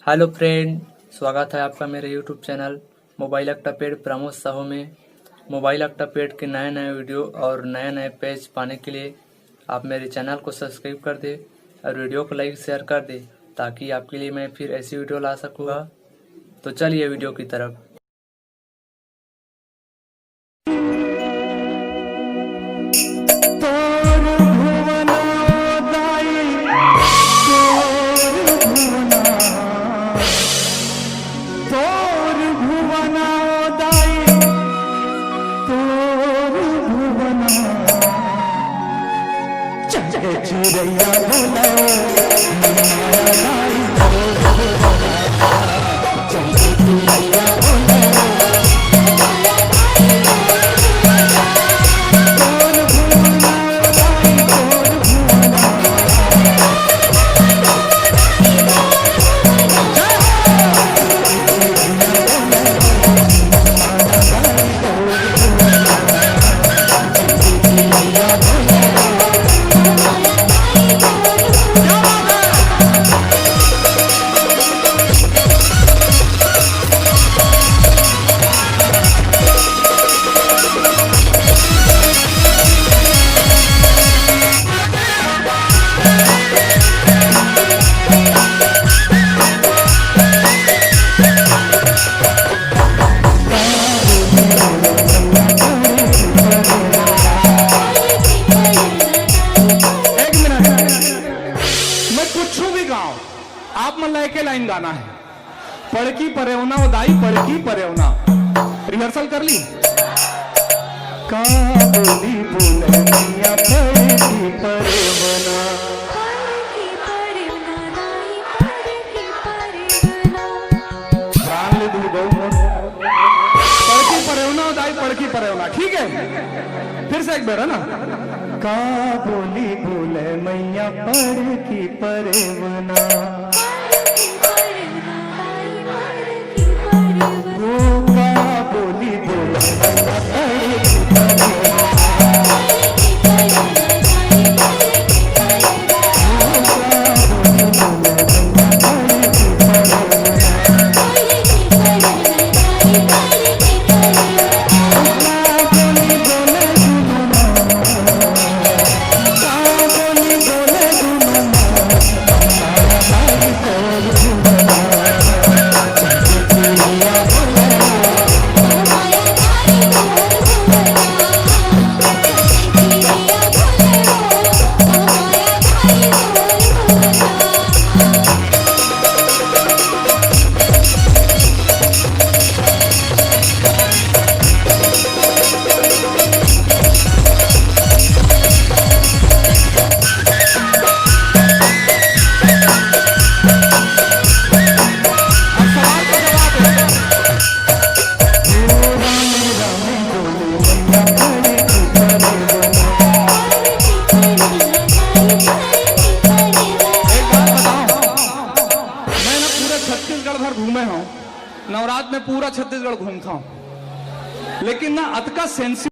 Hello friend, स्वागत है आपका मेरे YouTube channel mobile octapad Pramod Sahu में। मोबाइल अक्टापेड के नए नए वीडियो और नए नए पेज पाने के लिए आप मेरे चैनल को सब्सक्राइब कर दे और वीडियो को लाइक शेयर कर दे, ताकि आपके लिए मैं फिर ऐसी वीडियो ला सकूँगा। तो चलिए वीडियो की तरफ। चिड़ैया आप मन लय लाइन गाना है। पड़की परेवना उदाई पड़की परेवना रिहर्सल कर ली। का बोली बोले मिया पड़की परेवना प्राण ले दूर गौ पड़की परेवना उदाई पड़की परेवना। ठीक है, फिर से एक बार है ना। का बोली बोले मैया पड़की परेवना बोली घूमे हूं, नवरात्र में पूरा छत्तीसगढ़ घूमता हूं, लेकिन ना अतका सेंसिटिव